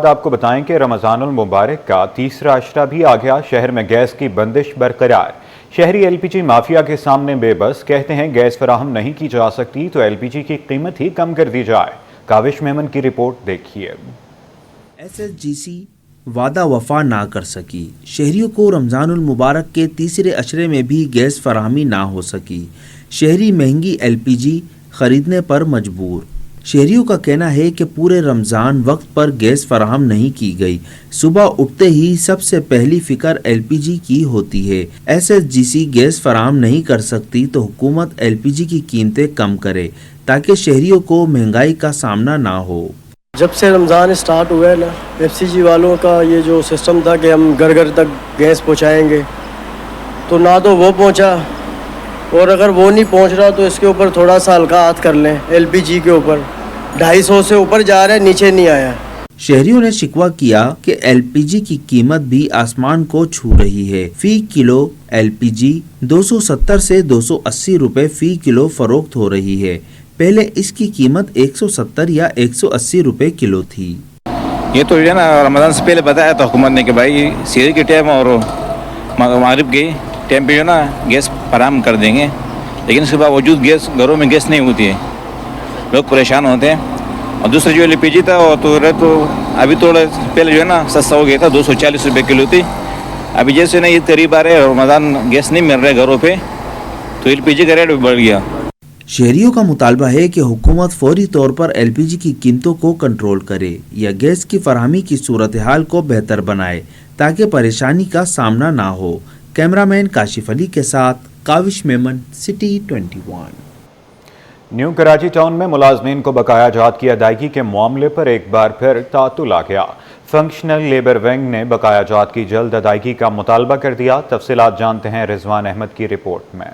آپ کو بتائیں کہ رمضان المبارک کا تیسرا عشرہ بھی آ گیا، شہر میں گیس کی بندش برقرار۔ شہری ایل پی جی مافیا کے سامنے بے بس، کہتے ہیں گیس فراہم نہیں کی جا سکتی تو ایل پی جی کی قیمت ہی کم کر دی جائے۔ کاوش میمن کی رپورٹ دیکھیے۔ ایس ایس جی سی وعدہ وفا نہ کر سکی، شہریوں کو رمضان المبارک کے تیسرے عشرے میں بھی گیس فراہمی نہ ہو سکی، شہری مہنگی ایل پی جی خریدنے پر مجبور۔ شہریوں کا کہنا ہے کہ پورے رمضان وقت پر گیس فراہم نہیں کی گئی، صبح اٹھتے ہی سب سے پہلی فکر ایل پی جی کی ہوتی ہے۔ ایس ایس جی سی گیس فراہم نہیں کر سکتی تو حکومت ایل پی جی کی قیمتیں کم کرے تاکہ شہریوں کو مہنگائی کا سامنا نہ ہو۔ جب سے رمضان اسٹارٹ ہوا ہے نا، ایف سی جی والوں کا یہ جو سسٹم تھا کہ ہم گھر گھر تک گیس پہنچائیں گے، تو نہ تو وہ پہنچا، اور اگر وہ نہیں پہنچ رہا تو اس کے اوپر تھوڑا سا ہلکا ہاتھ کر لیں۔ ایل پی جی کے اوپر 250 سے اوپر جا رہا ہے، نیچے نہیں آیا۔ شہریوں نے شکوہ کیا کہ ایل پی جی کی قیمت بھی آسمان کو چھو رہی ہے۔ فی کلو ایل پی جی 270 سے 280 روپے فی کلو فروخت ہو رہی ہے، پہلے اس کی قیمت 170 یا 180 روپے کلو تھی۔ یہ تو جو ہے نا رمضان سے پہلے بتایا تھا حکومت نے کہ بھائی سحری کے ٹائم اور مغرب کے ٹائم پہ جو ہے نا گیس فراہم کر دیں گے، لیکن اس کے باوجود گیس گھروں میں گیس نہیں ہوتی ہے، لوگ پریشان ہوتے ہیں۔ اور دوسرا جو ایل پی جی تھا وہ تو ابھی تھوڑا پہلے جو ہے نا سستا ہو گیا تھا، 240 روپے کلو تھی۔ ابھی جیسے نا یہ قریب آ رہے رمضان گیس نہیں مل رہے گھروں پہ، تو ایل پی جی کا ریٹ بھی بڑھ گیا۔ شہریوں کا مطالبہ ہے کہ حکومت فوری طور پر ایل پی جی کی قیمتوں کو کنٹرول کرے یا گیس کی فراہمی کی صورتحال کو بہتر بنائے تاکہ پریشانی کا سامنا نہ ہو۔ کیمرامین کاشف علی کے ساتھ Kawish Memon, city 21۔ New Karachi town میں ملازمین کو بقایا جات کی ادائیگی کے معاملے پر ایک بار پھر تعطل آ گیا۔ فنکشنل لیبر ونگ نے بقایا جات کی جلد ادائیگی کا مطالبہ کر دیا۔ تفصیلات جانتے ہیں رضوان احمد کی رپورٹ میں۔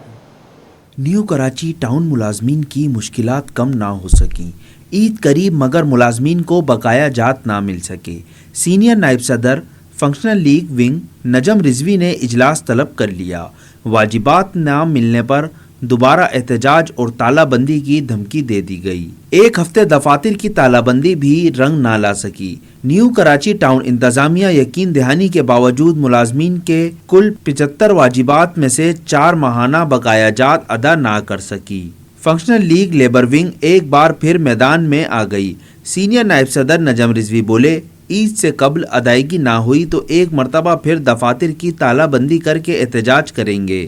نیو کراچی ٹاؤن ملازمین کی مشکلات کم نہ ہو سکیں، عید قریب مگر ملازمین کو بقایا جات نہ مل سکے۔ سینئر نائب صدر فنکشنل لیگ ونگ نجم رضوی نے اجلاس طلب کر لیا، واجبات نہ ملنے پر دوبارہ احتجاج اور تالہ بندی کی دھمکی دے دی گئی۔ ایک ہفتے دفاتر کی تالہ بندی بھی رنگ نہ لا سکی۔ نیو کراچی ٹاؤن انتظامیہ یقین دہانی کے باوجود ملازمین کے کل 75 واجبات میں سے 4 ماہانہ بقایا جات ادا نہ کر سکی۔ فنکشنل لیگ لیبر ونگ ایک بار پھر میدان میں آ گئی۔ سینئر نائب صدر نجم رضوی بولے، عید سے قبل ادائیگی نہ ہوئی تو ایک مرتبہ پھر دفاتر کی تالہ بندی کر کے احتجاج کریں گے۔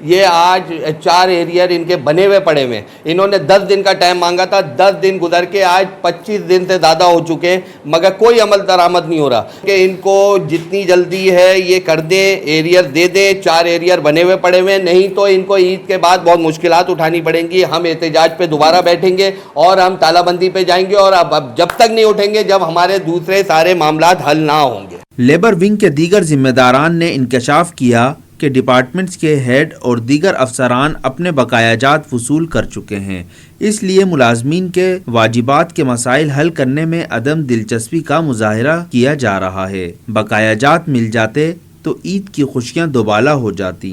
یہ آج 4 ایریئر ان کے بنے ہوئے پڑے ہوئے، انہوں نے 10 دن کا ٹائم مانگا تھا، 10 دن گزر کے آج 25 دن سے زیادہ ہو چکے، مگر کوئی عمل درآمد نہیں ہو رہا کہ ان کو جتنی جلدی ہے یہ کر دیں، ایریئر دے دیں۔ 4 ایریئر بنے ہوئے پڑے ہوئے، نہیں تو ان کو عید کے بعد بہت مشکلات اٹھانی پڑیں گی۔ ہم احتجاج پہ دوبارہ بیٹھیں گے اور ہم تالہ بندی پہ جائیں گے، اور اب جب تک نہیں اٹھیں گے جب ہمارے دوسرے سارے معاملات حل نہ ہوں گے۔ لیبر ونگ کے دیگر ذمہ داران نے انکشاف کیا کہ ڈپارٹمنٹس کے ہیڈ اور دیگر افسران اپنے بقایا جات وصول کر چکے ہیں، اس لیے ملازمین کے واجبات کے مسائل حل کرنے میں عدم دلچسپی کا مظاہرہ کیا جا رہا ہے۔ بقایا جات مل جاتے تو عید کی خوشیاں دوبالا ہو جاتی۔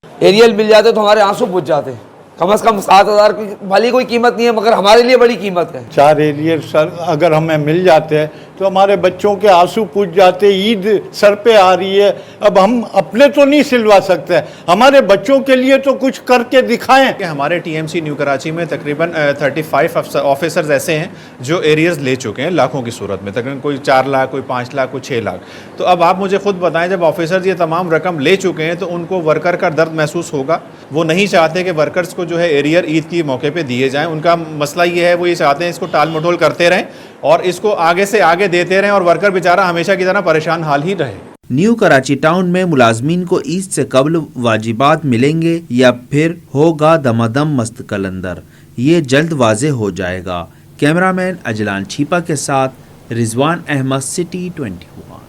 ایریل مل جاتے تو ہمارے آنسو بجھ جاتے، کم از کم 7,000 کی بھلی کوئی قیمت نہیں ہے مگر ہمارے لیے بڑی قیمت ہے۔ 4 ایریئر اگر ہمیں مل جاتے ہیں تو ہمارے بچوں کے آنسو پوچھ جاتے، عید سر پہ آ رہی ہے، اب ہم اپنے تو نہیں سلوا سکتے، ہمارے بچوں کے لیے تو کچھ کر کے دکھائیں۔ کہ ہمارے T M C new Karachi میں تقریباً 35 آفیسرز ایسے ہیں جو ایریئرز لے چکے ہیں لاکھوں کی صورت میں، تقریباً کوئی 4 لاکھ، کوئی 5 لاکھ، کوئی 6 لاکھ۔ تو اب آپ مجھے خود بتائیں، جب آفیسرز یہ تمام رقم لے چکے ہیں تو ان کو ورکر کا درد محسوس ہوگا۔ وہ نہیں چاہتے کہ ورکرز کو جو ہے ایریئر عید کی موقع پہ دیے جائیں، ان کا مسئلہ یہ ہے، وہ یہ چاہتے ہیں اس کو ٹال مٹول کرتے رہیں اور اس کو آگے سے آگے دیتے رہیں اور ورکر بیچارہ ہمیشہ کی طرح پریشان حال ہی رہے۔ نیو کراچی ٹاؤن میں ملازمین کو عید سے قبل واجبات ملیں گے یا پھر ہوگا دمادم مست کلندر، یہ جلد واضح ہو جائے گا۔ کیمرامین اجلان چھیپا کے ساتھ رضوان احمد، سٹی 21۔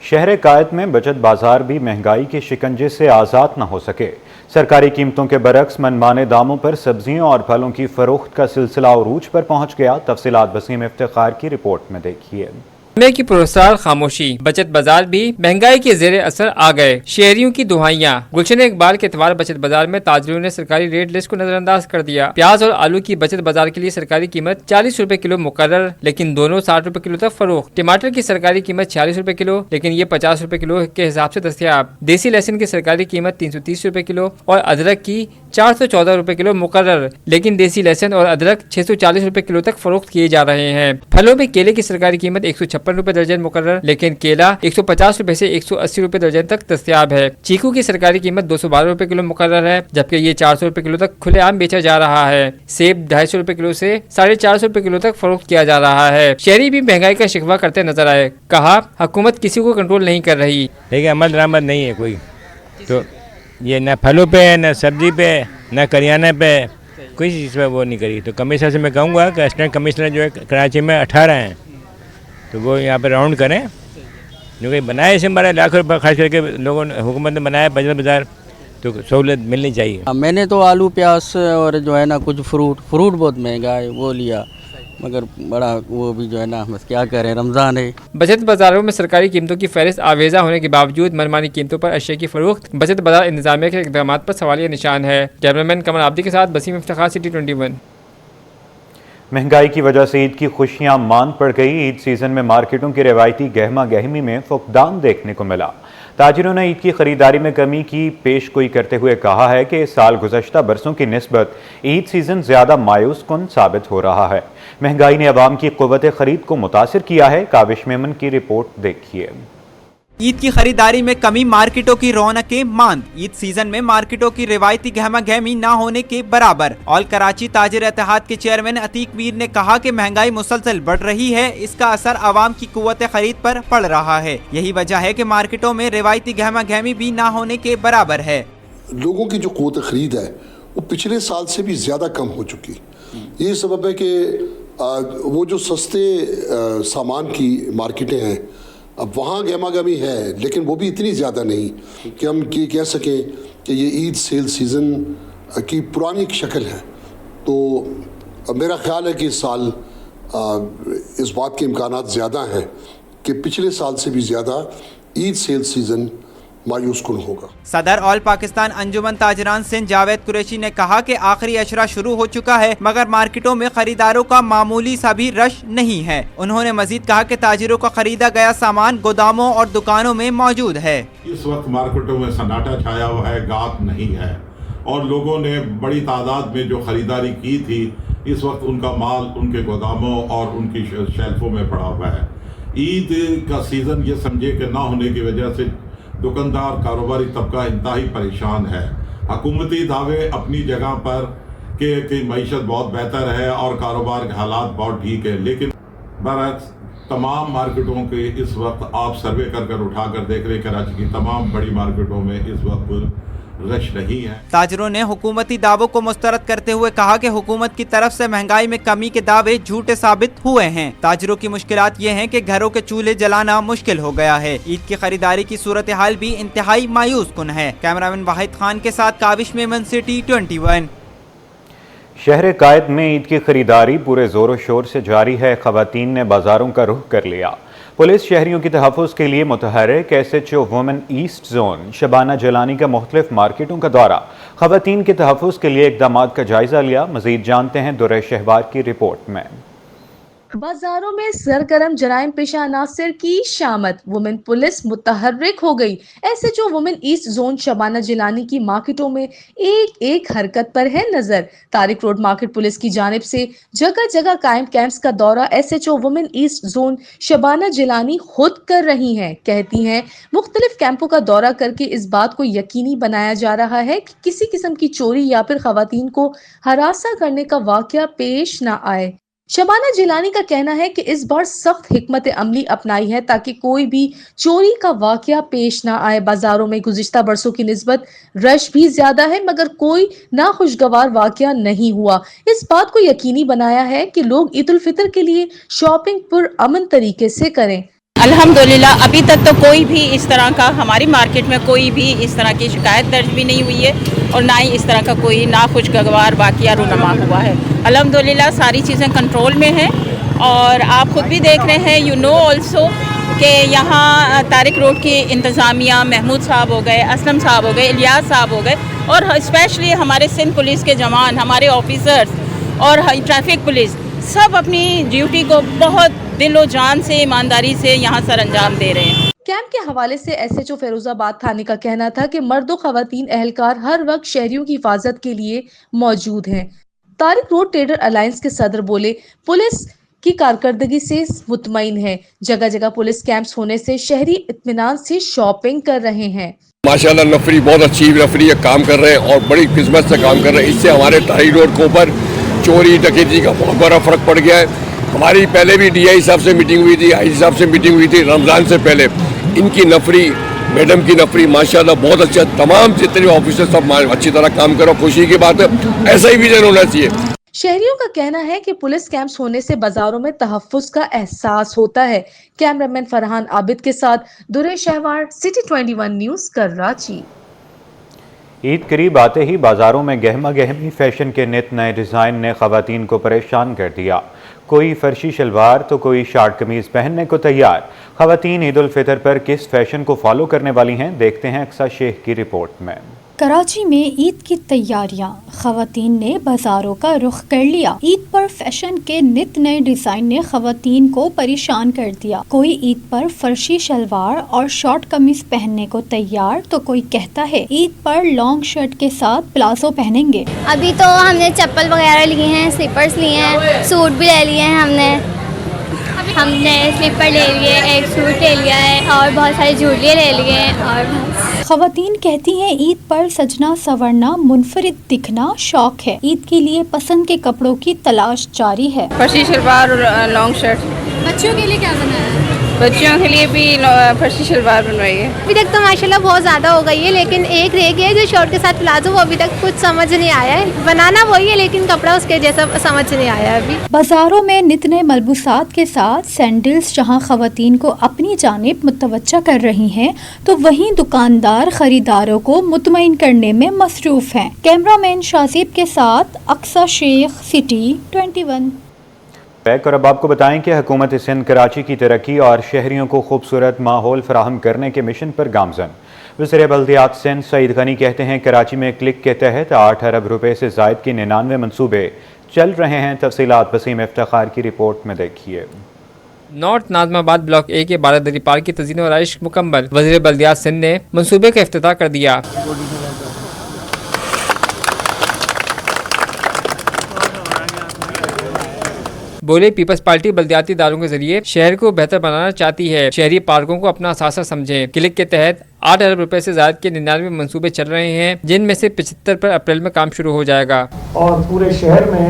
شہر قائد میں بچت بازار بھی مہنگائی کے شکنجے سے آزاد نہ ہو سکے۔ سرکاری قیمتوں کے برعکس منمانے داموں پر سبزیوں اور پھلوں کی فروخت کا سلسلہ عروج پر پہنچ گیا۔ تفصیلات وسیم افتخار کی رپورٹ میں دیکھیے۔ میں کی پرسرار خاموشی، بچت بازار بھی مہنگائی کے زیر اثر آ گئے، شہریوں کی دہائیاں۔ گلشن اقبال کے اتوار بچت بازار میں تاجروں نے سرکاری ریٹ لسٹ کو نظر انداز کر دیا۔ پیاز اور آلو کی بچت بازار کے لیے سرکاری قیمت 40 روپے کلو مقرر، لیکن دونوں 60 روپے کلو تک فروخت۔ ٹماٹر کی سرکاری قیمت 46 روپے کلو، لیکن یہ 50 روپے کلو کے حساب سے دستیاب۔ دیسی لہسن کی سرکاری قیمت 330 روپے کلو اور ادرک کی 414 روپے کلو مقرر، لیکن دیسی لہسن اور ادرک 640 روپے کلو تک فروخت کیے جا رہے ہیں۔ پھلوں میں کیلے کی سرکاری قیمت 156 روپے درجن مقرر، لیکن کیلا 150 روپے سے 180 روپے درجن تک دستیاب ہے۔ چیکو کی سرکاری قیمت 212 روپے کلو مقرر ہے، جبکہ یہ 400 روپے کلو تک کھلے عام بیچا جا رہا ہے۔ سیب 250 روپے کلو سے 450 روپے کلو تک فروخت کیا جا رہا ہے۔ شہری بھی مہنگائی کا شکوہ کرتے نظر آئے، کہا حکومت کسی کو کنٹرول نہیں کر رہی، لیکن عمل درآمد نہیں ہے کوئی، تو یہ نہ پھلوں پہ نہ سبزی پہ نہ کریانہ پہ کوئی چیز پہ وہ نہیں کری۔ تو کمشنر سے میں کہوں گا کہ اسسٹنٹ کمشنر جو ہے کراچی میں 18 ہیں، تو وہ یہاں پہ راؤنڈ کریں، جو کہ بنائے اسے ہمارے لاکھوں روپے خرچ کر کے لوگوں نے، حکومت نے بنایا بجٹ بازار، تو سہولت ملنی چاہیے۔ میں نے تو آلو پیاز اور جو ہے نا کچھ فروٹ بہت مہنگا ہے وہ لیا، مگر بڑا وہ بھی جو ہے نا بس کیا کریں، رمضان ہے۔ بچت بازاروں میں سرکاری قیمتوں کی فہرست آویزہ ہونے کے باوجود منمانی قیمتوں پر اشیاء کی فروخت بچت بازار انتظامیہ کے اقدامات پر سوالیہ نشان ہے۔ کیمرامین کمر عابدی کے ساتھ بسیم افتخار، سٹی 21۔ مہنگائی کی وجہ سے عید کی خوشیاں ماند پڑ گئی۔ عید سیزن میں مارکیٹوں کی روایتی گہما گہمی میں فقدان دیکھنے کو ملا۔ تاجروں نے عید کی خریداری میں کمی کی پیش گوئی کرتے ہوئے کہا ہے کہ اس سال گزشتہ برسوں کی نسبت عید سیزن زیادہ مایوس کن ثابت ہو رہا ہے۔ مہنگائی نے عوام کی قوت خرید کو متاثر کیا ہے۔ کاوش میمن کی رپورٹ دیکھیے۔ عید کی خریداری میں کمی، مارکیٹوں کی رونقیں ماند۔ عید سیزن میں مارکیٹوں کی روایتی گہما گہمی نہ ہونے کے برابر۔ آل کراچی تاجر اتحاد کے چیئرمین عتیق میر نے کہا کہ مہنگائی مسلسل بڑھ رہی ہے، اس کا اثر عوام کی قوت خرید پر پڑ رہا ہے۔ یہی وجہ ہے کہ مارکیٹوں میں روایتی گہما گہمی بھی نہ ہونے کے برابر ہے۔ لوگوں کی جو قوت خرید ہے وہ پچھلے سال سے بھی زیادہ کم ہو چکی۔ یہ سبب ہے کہ وہ جو سستے سامان کی مارکیٹیں ہیں، اب وہاں گہما گہمی ہے، لیکن وہ بھی اتنی زیادہ نہیں کہ ہم یہ کہہ سکیں کہ یہ عید سیل سیزن کی پرانی ایک شکل ہے۔ تو میرا خیال ہے کہ اس سال اس بات کے امکانات زیادہ ہیں کہ پچھلے سال سے بھی زیادہ عید سیل سیزن مایوس کن ہوگا۔ صدر آل پاکستان انجمن تاجران سندھ جاوید قریشی نے کہا کہ آخری اشرا شروع ہو چکا ہے، مگر مارکیٹوں میں خریداروں کا معمولی سا بھی رش نہیں ہے۔ انہوں نے مزید کہا کہ تاجروں کا خریدا گیا سامان گوداموں اور دکانوں میں موجود ہے۔ اس وقت مارکیٹوں میں سناٹا چھایا ہوا ہے، گاہک نہیں ہے، اور لوگوں نے بڑی تعداد میں جو خریداری کی تھی، اس وقت ان کا مال ان کے گوداموں اور ان کی شیلفوں میں پڑا ہوا ہے۔ عید کا سیزن یہ سمجھے کہ نہ ہونے کی وجہ سے دکاندار کاروباری طبقہ انتہائی پریشان ہے۔ حکومتی دعوے اپنی جگہ پر کہ معیشت بہت بہتر ہے اور کاروبار کے حالات بہت ٹھیک ہے، لیکن برعکس تمام مارکیٹوں کے اس وقت آپ سروے کر اٹھا کر دیکھ رہے، کراچی کی تمام بڑی مارکیٹوں میں اس وقت رش نہیں ہے۔ تاجروں نے حکومتی دعووں کو مسترد کرتے ہوئے کہا کہ حکومت کی طرف سے مہنگائی میں کمی کے دعوے جھوٹے ثابت ہوئے ہیں۔ تاجروں کی مشکلات یہ ہیں کہ گھروں کے چولہے جلانا مشکل ہو گیا ہے۔ عید کی خریداری کی صورتحال بھی انتہائی مایوس کن ہے۔ کیمرامین واحد خان کے ساتھ کاوش میمن، سٹی 21۔ شہر قائد میں عید کی خریداری پورے زور و شور سے جاری ہے۔ خواتین نے بازاروں کا رخ کر لیا۔ پولیس شہریوں کی تحفظ کے لیے متحرک SHO women east zone Shabana Jilani کا مختلف مارکیٹوں کا دورہ، خواتین کے تحفظ کے لیے اقدامات کا جائزہ لیا۔ مزید جانتے ہیں درہ شہوار کی رپورٹ میں۔ بازاروں میں سرگرم جرائم پیشہ عناصر کی شامت، وومن پولیس متحرک ہو گئی۔ SHO women east zone Shabana Jilani کی مارکیٹوں میں ایک حرکت پر ہے نظر۔ طارق روڈ مارکیٹ پولیس کی جانب سے جگہ جگہ قائم کیمپس کا دورہ SHO women east zone Shabana Jilani خود کر رہی ہیں۔ کہتی ہیں مختلف کیمپوں کا دورہ کر کے اس بات کو یقینی بنایا جا رہا ہے کہ کسی قسم کی چوری یا پھر خواتین کو ہراساں کرنے کا واقعہ پیش نہ آئے۔ شبانہ جیلانی کا کہنا ہے کہ اس بار سخت حکمت عملی اپنائی ہے تاکہ کوئی بھی چوری کا واقعہ پیش نہ آئے۔ بازاروں میں گزشتہ برسوں کی نسبت رش بھی زیادہ ہے، مگر کوئی ناخوشگوار واقعہ نہیں ہوا۔ اس بات کو یقینی بنایا ہے کہ لوگ عید الفطر کے لیے شاپنگ پرامن طریقے سے کریں۔ الحمدللہ ابھی تک تو کوئی بھی اس طرح کا ہماری مارکیٹ میں کوئی بھی اس طرح کی شکایت درج بھی نہیں ہوئی ہے، اور نہ ہی اس طرح کا کوئی ناخوشگوار واقعہ رونما ہوا ہے۔ الحمدللہ ساری چیزیں کنٹرول میں ہیں، اور آپ خود بھی دیکھ رہے ہیں، یو نو آلسو کہ یہاں طارق روڈ کی انتظامیہ، محمود صاحب ہو گئے، اسلم صاحب ہو گئے، الیاس صاحب ہو گئے، اور اسپیشلی ہمارے سندھ پولیس کے جوان، ہمارے آفیسرز اور ٹریفک پولیس سب اپنی ڈیوٹی کو بہت دل و جان سے، ایمانداری سے یہاں سر انجام دے رہے ہیں۔ کیمپ کے حوالے سے ایس ایچ او فیروز آباد تھانے کا کہنا تھا کہ مرد و خواتین اہلکار ہر وقت شہریوں کی حفاظت کے لیے موجود ہیں۔ طارق روڈ ٹریڈر الائنس کے صدر بولے، پولیس کی کارکردگی سے مطمئن ہے، جگہ جگہ پولیس کیمپس ہونے سے شہری اطمینان سے شاپنگ کر رہے ہیں۔ ماشاءاللہ نفری بہت اچھی نفری کام کر رہے ہیں اور بڑی قسمت سے کام کر رہے ہیں، اس سے ہمارے طارق روڈ کے اوپر چوری ڈکیتی کا بہت بڑا فرق پڑ گیا ہے۔ ہماری پہلے بھی ڈی آئی صاحب سے میٹنگ ہوئی تھی، آئی جی صاحب سے میٹنگ ہوئی تھی رمضان سے پہلے۔ ان کی نفری، میڈم کی نفری ماشاءاللہ بہت اچھا، تمام جتنے آفیسر سب اچھی طرح کام کرو، خوشی کی بات ہے، ایسا ہی ویژن ہونا چاہیے۔ شہریوں کا کہنا ہے کہ پولیس کیمپس ہونے سے بازاروں میں تحفظ کا احساس ہوتا ہے۔ کیمرامین فرحان عابد کے ساتھ درے شہوار، سٹی 21 نیوز، کراچی۔ عید قریب آتے ہی بازاروں میں گہما گہمی فیشن کے نت نئے ڈیزائن نے خواتین کو پریشان کر دیا۔ کوئی فرشی شلوار تو کوئی شارٹ قمیض پہننے کو تیار۔ خواتین عید الفطر پر کس فیشن کو فالو کرنے والی ہیں، دیکھتے ہیں اقصیٰ شیخ کی رپورٹ میں۔ کراچی میں عید کی تیاریاں، خواتین نے بازاروں کا رخ کر لیا۔ عید پر فیشن کے نت نئے ڈیزائن نے خواتین کو پریشان کر دیا۔ کوئی عید پر فرشی شلوار اور شارٹ قمیض پہننے کو تیار تو کوئی کہتا ہے عید پر لانگ شرٹ کے ساتھ پلازو پہنیں گے۔ ابھی تو ہم نے چپل وغیرہ لیے ہیں، سلیپرز لیے ہیں، سوٹ بھی لے لیے ہیں، ہم نے سلیپر لے لیے، ایک سوٹ لے لیا ہے اور بہت سارے جھولیے لے لیے ہیں۔ اور خواتین کہتی ہیں عید پر سجنا سورنا، منفرد دکھنا شوق ہے۔ عید کے لیے پسند کے کپڑوں کی تلاش جاری ہے۔ فرشی شلوار اور لانگ شرٹ۔ بچوں کے لیے کیا بنایا ہے؟ بچیوں کے لیے بھی فرشی شلوار بنوائی ہے۔ ابھی تک تو ماشاءاللہ بہت زیادہ ہو گئی ہے، لیکن ایک رہ گیا ہے جو شارٹ کے ساتھ پلازو، وہ ابھی تک کچھ سمجھ نہیں آیا ہے۔ بنانا وہی ہے لیکن کپڑا اس کے جیسا سمجھ نہیں آیا ابھی۔ بازاروں میں نت نئے ملبوسات کے ساتھ سینڈلز جہاں خواتین کو اپنی جانب متوجہ کر رہی ہیں تو وہیں دکاندار خریداروں کو مطمئن کرنے میں مصروف ہیں۔ کیمرہ مین شازیب کے ساتھ اقصیٰ شیخ، سٹی 21۔ اور اب آپ کو بتائیں کہ حکومت سندھ کراچی کی ترقی اور شہریوں کو خوبصورت ماحول فراہم کرنے کے مشن پر گامزن۔ وزیر بلدیات سندھ سعید غنی کہتے ہیں کراچی میں کلک کے تحت 8 ارب روپے سے زائد کی 99 منصوبے چل رہے ہیں۔ تفصیلات وسیم افتخار کی رپورٹ میں دیکھیے۔ نارتھ ناظم آباد بلاک اے کے بالادری پارک کی تزئین و آرائش مکمل، وزیر بلدیات سندھ نے منصوبے کا افتتاح کر دیا۔ بولے پیپلز پارٹی بلدیاتی اداروں کے ذریعے شہر کو بہتر بنانا چاہتی ہے، شہری پارکوں کو اپنا اثاثہ سمجھیں۔ کلک کے تحت 8 ارب روپے سے زائد کے 99 منصوبے چل رہے ہیں، جن میں سے 75 پر اپریل میں کام شروع ہو جائے گا۔ اور پورے شہر میں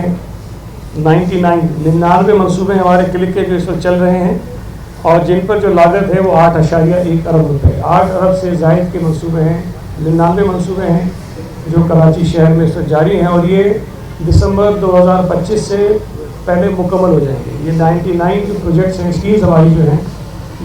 99 منصوبے ہمارے کلک کے جو اس وقت چل رہے ہیں اور جن پر جو لاگت ہے وہ 8.1 ارب روپے، 8 ارب سے زائد کے منصوبے ہیں، 99 منصوبے ہیں جو کراچی شہر میں اس وقت جاری ہیں اور یہ دسمبر 2025 سے پہلے مکمل ہو جائیں گے۔ یہ 99 جو پروجیکٹس ہیں، اسکیمز ہماری جو ہیں،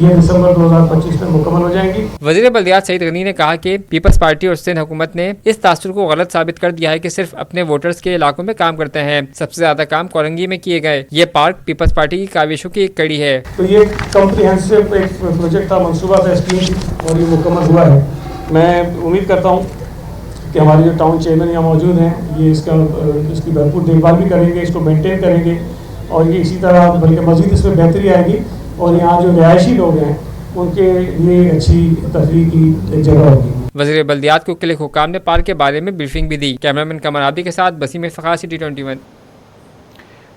یہ دسمبر 2025 میں مکمل ہو جائیں گی۔ وزیر بلدیات سعید غنی نے کہا کہ پیپلز پارٹی اور سندھ حکومت نے اس تاثر کو غلط ثابت کر دیا ہے کہ صرف اپنے ووٹرز کے علاقوں میں کام کرتے ہیں۔ سب سے زیادہ کام کورنگی میں کیے گئے۔ یہ پارک پیپلز پارٹی کی کاوشوں کی ایک کڑی ہے۔ تو یہ کمپریہنسو ایک پروجیکٹ تھا، منصوبہ تھا اسکیم کی، اور یہ مکمل ہوا ہے۔ میں امید کرتا ہوں کہ ہمارے جو ٹاؤن چیئرمین یہاں موجود ہیں یہ اس کی بھرپور دیکھ بھال بھی کریں گے، اس کو مینٹین کریں گے اور یہ اسی طرح بلکہ مزید اس میں بہتری آئے گی اور یہاں جو رہائشی لوگ ہیں ان کے لیے اچھی تفریح کی ایک جگہ ہوگی۔ وزیر بلدیات کو کلک حکام نے پارک کے بارے میں بریفنگ بھی دی۔ کیمرامین قمر عابدی کے ساتھ Waseem Iftikhar, city 21۔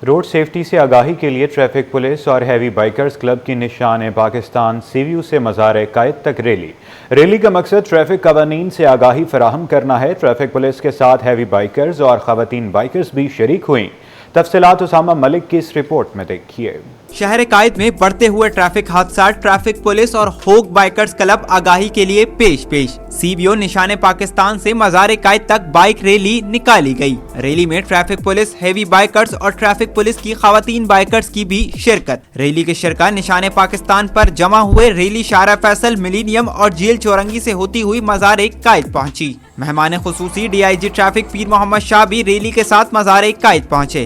Road safety سے آگاہی کے لیے ٹریفک پولیس اور ہیوی بائکرز کلب کی نشان پاکستان سی ویو سے مزار قائد تک ریلی کا مقصد ٹریفک قوانین سے آگاہی فراہم کرنا ہے۔ ٹریفک پولیس کے ساتھ ہیوی بائکرز اور خواتین بائکرز بھی شریک ہوئیں۔ تفصیلات اسامہ ملک کی اس رپورٹ میں دیکھیے۔ شہر قائد میں بڑھتے ہوئے ٹریفک حادثات، ٹریفک پولیس اور ہوک بائکرز کلب آگاہی کے لیے پیش سی وی او نشان پاکستان سے مزار قائد تک بائک ریلی نکالی گئی۔ ریلی میں ٹریفک پولیس، ہیوی بائکرز اور ٹریفک پولیس کی خواتین بائکرز کی بھی شرکت۔ ریلی کے شرکا نشان پاکستان پر جمع ہوئے۔ ریلی شارع فیصل، ملینیم اور جیل چورنگی سے ہوتی ہوئی مزار قائد پہنچی۔ مہمان خصوصی ڈی آئی جی ٹریفک پیر محمد شاہ بھی ریلی کے ساتھ مزار قائد پہنچے۔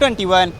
21।